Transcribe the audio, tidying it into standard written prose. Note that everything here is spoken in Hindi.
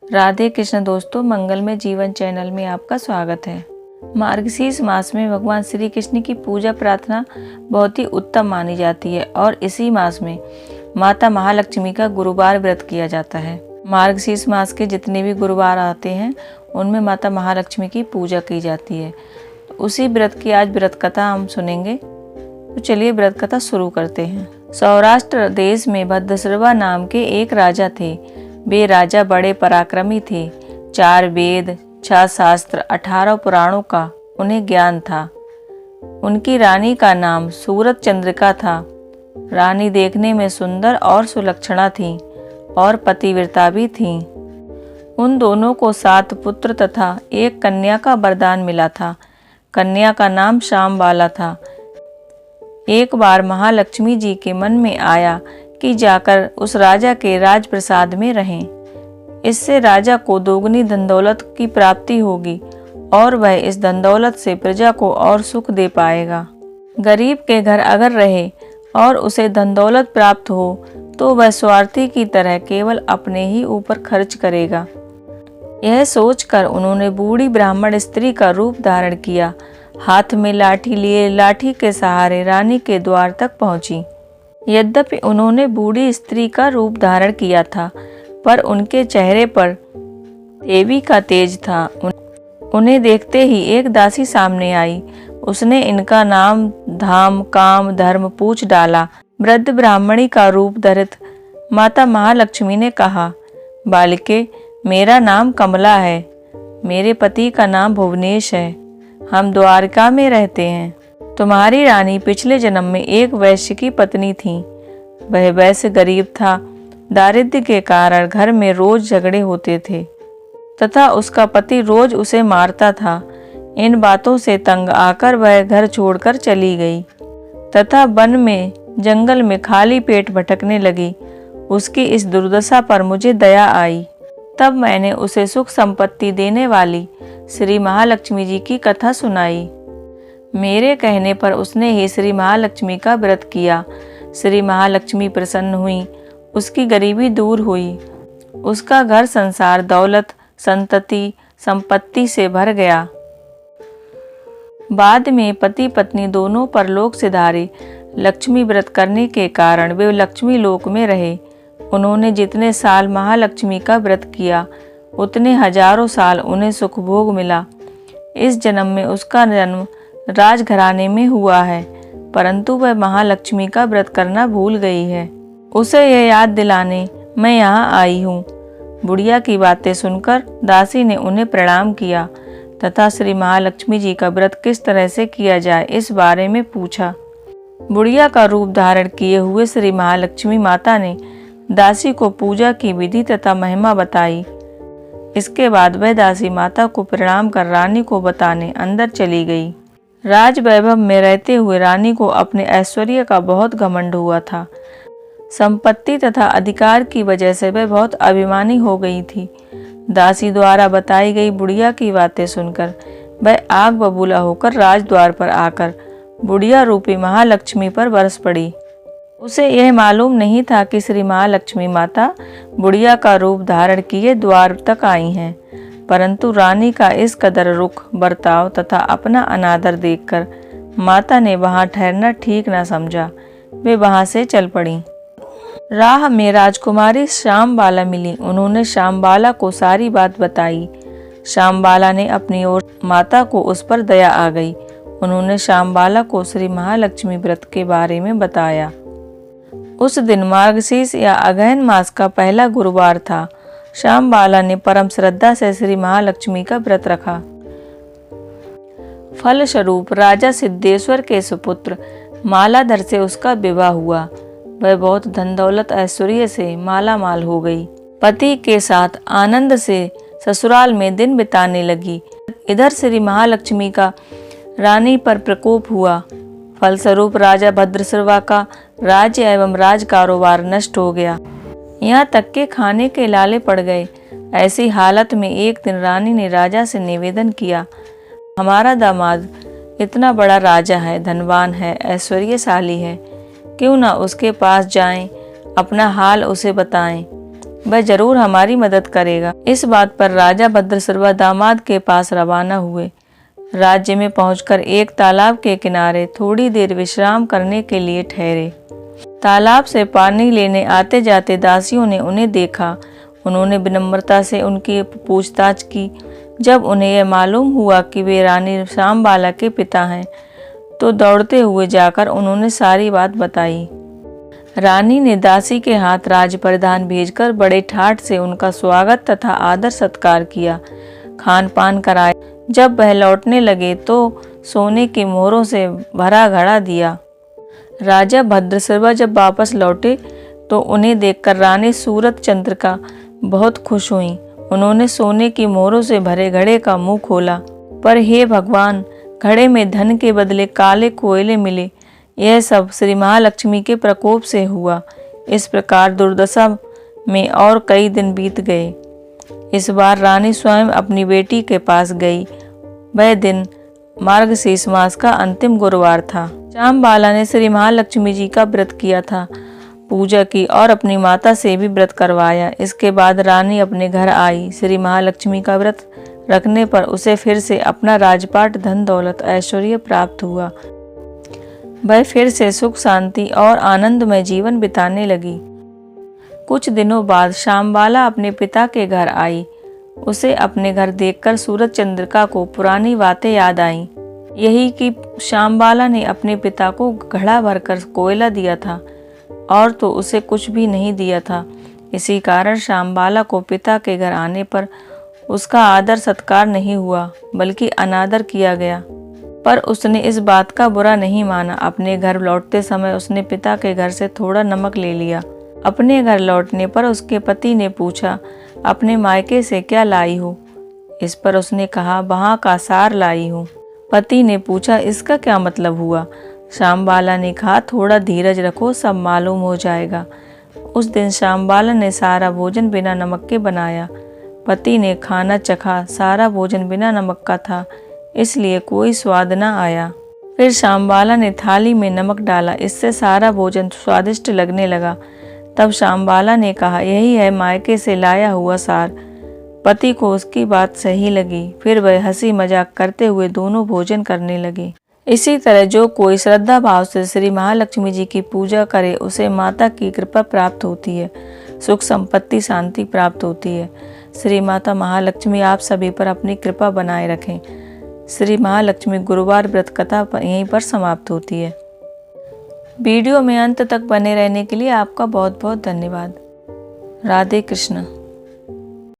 राधे कृष्ण दोस्तों, मंगलमय जीवन चैनल में आपका स्वागत है। मार्गशीर्ष मास में भगवान श्री कृष्ण की पूजा प्रार्थना बहुत ही उत्तम मानी जाती है और इसी मास में माता महालक्ष्मी का गुरुवार व्रत किया जाता है। मार्गशीर्ष मास के जितने भी गुरुवार आते हैं उनमें माता महालक्ष्मी की पूजा की जाती है। तो उसी व्रत की आज व्रत कथा हम सुनेंगे। तो चलिए व्रत कथा शुरू करते हैं। सौराष्ट्र देश में भद्रश्रवा नाम के एक राजा थे। वे राजा बड़े पराक्रमी थे। 4 वेद, 6 शास्त्र, 18 पुराणों का उन्हें ज्ञान था। उनकी रानी का नाम सूरत चंद्रिका था। रानी देखने में सुंदर और सुलक्षणा थी और पतिव्रता भी थी। उन दोनों को 7 पुत्र तथा एक कन्या का वरदान मिला था। कन्या का नाम शामबाला था। एक बार महालक्ष्मी जी के मन में आया कि जाकर उस राजा के राजप्रसाद में रहें। इससे राजा को दोगुनी धन दौलत की प्राप्ति होगी और वह इस धन दौलत से प्रजा को और सुख दे पाएगा। गरीब के घर अगर रहे और उसे धन दौलत प्राप्त हो तो वह स्वार्थी की तरह केवल अपने ही ऊपर खर्च करेगा। यह सोचकर उन्होंने बूढ़ी ब्राह्मण स्त्री का रूप धारण किया। हाथ में लाठी लिए लाठी के सहारे रानी के द्वार तक पहुंची। यद्यपि उन्होंने बूढ़ी स्त्री का रूप धारण किया था, पर उनके चेहरे पर देवी का तेज था। उन्हें देखते ही एक दासी सामने आई। उसने इनका नाम, धाम, काम, धर्म पूछ डाला। वृद्ध ब्राह्मणी का रूप धरित माता महालक्ष्मी ने कहा, बालिके, मेरा नाम कमला है। मेरे पति का नाम भुवनेश है। हम द्वारका में रहते हैं। तुम्हारी रानी पिछले जन्म में एक वैश्य की पत्नी थी। वह वैश्य गरीब था। दारिद्र्य के कारण घर में रोज झगड़े होते थे तथा उसका पति रोज उसे मारता था। इन बातों से तंग आकर वह घर छोड़कर चली गई तथा वन में, जंगल में खाली पेट भटकने लगी। उसकी इस दुर्दशा पर मुझे दया आई। तब मैंने उसे सुख संपत्ति देने वाली श्री महालक्ष्मी जी की कथा सुनाई। मेरे कहने पर उसने ही श्री महालक्ष्मी का व्रत किया। श्री महालक्ष्मी प्रसन्न हुई। उसकी गरीबी दूर हुई। उसका घर संसार दौलत, संतति, संपत्ति से भर गया। बाद में पति पत्नी दोनों परलोक सिधारे। लक्ष्मी व्रत करने के कारण वे लक्ष्मी लोक में रहे। उन्होंने जितने साल महालक्ष्मी का व्रत किया उतने हजारों साल उन्हें सुख भोग मिला। इस जन्म में उसका जन्म राजघराने में हुआ है, परंतु वह महालक्ष्मी का व्रत करना भूल गई है। उसे यह याद दिलाने मैं यहाँ आई हूँ। बुढ़िया की बातें सुनकर दासी ने उन्हें प्रणाम किया तथा श्री महालक्ष्मी जी का व्रत किस तरह से किया जाए इस बारे में पूछा। बुढ़िया का रूप धारण किए हुए श्री महालक्ष्मी माता ने दासी को पूजा की विधि तथा महिमा बताई। इसके बाद वह दासी माता को प्रणाम कर रानी को बताने अंदर चली गई। राज वैभव में रहते हुए रानी को अपने ऐश्वर्य का बहुत घमंड हुआ था। संपत्ति तथा अधिकार की वजह से वह बहुत अभिमानी हो गई थी। दासी द्वारा बताई गई बुढ़िया की बातें सुनकर वह आग बबूला होकर राजद्वार पर आकर बुढ़िया रूपी महालक्ष्मी पर बरस पड़ी। उसे यह मालूम नहीं था कि श्री महालक्ष्मी माता बुढ़िया का रूप धारण किए द्वार तक आई हैं, परंतु रानी का इस कदर रुख, बर्ताव तथा अपना अनादर देखकर माता ने वहां ठहरना ठीक न समझा। वे वहां से चल पड़ी। राह में राजकुमारी शामबाला मिली। उन्होंने शामबाला को सारी बात बताई। शामबाला ने अपनी ओर माता को उस पर दया आ गई। उन्होंने शामबाला को श्री महालक्ष्मी व्रत के बारे में बताया। उस दिन मार्गशीर्ष या अगहन मास का पहला गुरुवार था। शामबाला ने परम श्रद्धा से श्री महालक्ष्मी का व्रत रखा। फलस्वरूप राजा सिद्धेश्वर के सुपुत्र मालाधर से उसका विवाह हुआ। वह बहुत धन दौलत ऐश्वर्य से माला माल हो गई। पति के साथ आनंद से ससुराल में दिन बिताने लगी। इधर श्री महालक्ष्मी का रानी पर प्रकोप हुआ। फलस्वरूप राजा भद्रश्रवा का राज्य एवं राज कारोबार नष्ट हो गया। यहाँ तक के खाने के लाले पड़ गए। ऐसी हालत में एक दिन रानी ने राजा से निवेदन किया, हमारा दामाद इतना बड़ा राजा है, धनवान है, ऐश्वर्यशाली है, क्यों ना उसके पास जाएं, अपना हाल उसे बताएं। वह जरूर हमारी मदद करेगा। इस बात पर राजा भद्रसर्वा दामाद के पास रवाना हुए। राज्य में पहुंचकर एक तालाब के किनारे थोड़ी देर विश्राम करने के लिए ठहरे। तालाब से पानी लेने आते जाते दासियों ने उन्हें देखा। उन्होंने विनम्रता से उनकी पूछताछ की। जब उन्हें यह मालूम हुआ कि वे रानी श्यामबाला के पिता हैं, तो दौड़ते हुए जाकर उन्होंने सारी बात बताई। रानी ने दासी के हाथ राज परिधान भेजकर बड़े ठाठ से उनका स्वागत तथा आदर सत्कार किया, खान पान कराया। जब वह लौटने लगे तो सोने की मोहरों से भरा घड़ा दिया। राजा भद्रसर्वा जब वापस लौटे तो उन्हें देखकर रानी सूरत चंद्रिका बहुत खुश हुई। उन्होंने सोने की मोहरों से भरे घड़े का मुंह खोला, पर हे भगवान, घड़े में धन के बदले काले कोयले मिले। यह सब श्री महालक्ष्मी के प्रकोप से हुआ। इस प्रकार दुर्दशा में और कई दिन बीत गए। इस बार रानी स्वयं अपनी बेटी के पास गई। वह दिन मार्गशीर्ष मास का अंतिम गुरुवार था। श्यामबाला ने श्री महालक्ष्मी जी का व्रत किया था, पूजा की और अपनी माता से भी व्रत करवाया। इसके बाद रानी अपने घर आई। श्री महालक्ष्मी का व्रत रखने पर उसे फिर से अपना राजपाट, धन दौलत, ऐश्वर्य प्राप्त हुआ। वह फिर से सुख शांति और आनंदमय जीवन बिताने लगी। कुछ दिनों बाद श्यामबाला अपने पिता के घर आई। उसे अपने घर देखकर सूरत चंद्रिका को पुरानी बातें याद आईं। यही कि श्यामबाला ने अपने पिता को घड़ा भरकर कोयला दिया था और तो उसे कुछ भी नहीं दिया था। इसी कारण श्यामबाला को पिता के घर आने पर उसका आदर सत्कार नहीं हुआ, बल्कि अनादर किया गया। पर उसने इस बात का बुरा नहीं माना। अपने घर लौटते समय उसने पिता के घर से थोड़ा नमक ले लिया। अपने घर लौटने पर उसके पति ने पूछा, अपने मायके से क्या लाई हो? इस पर उसने कहा, वहाँ का सार लाई हूँ। पति ने पूछा, इसका क्या मतलब हुआ? श्यामबाला ने कहा, थोड़ा धीरज रखो, सब मालूम हो जाएगा। उस दिन श्यामबाला ने सारा भोजन बिना नमक के बनाया। पति ने खाना चखा। सारा भोजन बिना नमक का था, इसलिए कोई स्वाद न आया। फिर श्यामबाला ने थाली में नमक डाला। इससे सारा भोजन स्वादिष्ट लगने लगा। तब श्यामबाला ने कहा, यही है मायके से लाया हुआ सार। पति को उसकी बात सही लगी। फिर वह हंसी मजाक करते हुए दोनों भोजन करने लगे। इसी तरह जो कोई श्रद्धा भाव से श्री महालक्ष्मी जी की पूजा करे, उसे माता की कृपा प्राप्त होती है, सुख संपत्ति शांति प्राप्त होती है। श्री माता महालक्ष्मी आप सभी पर अपनी कृपा बनाए रखें। श्री महालक्ष्मी गुरुवार व्रत कथा यहीं पर समाप्त होती है। वीडियो में अंत तक बने रहने के लिए आपका बहुत बहुत धन्यवाद। राधे कृष्ण।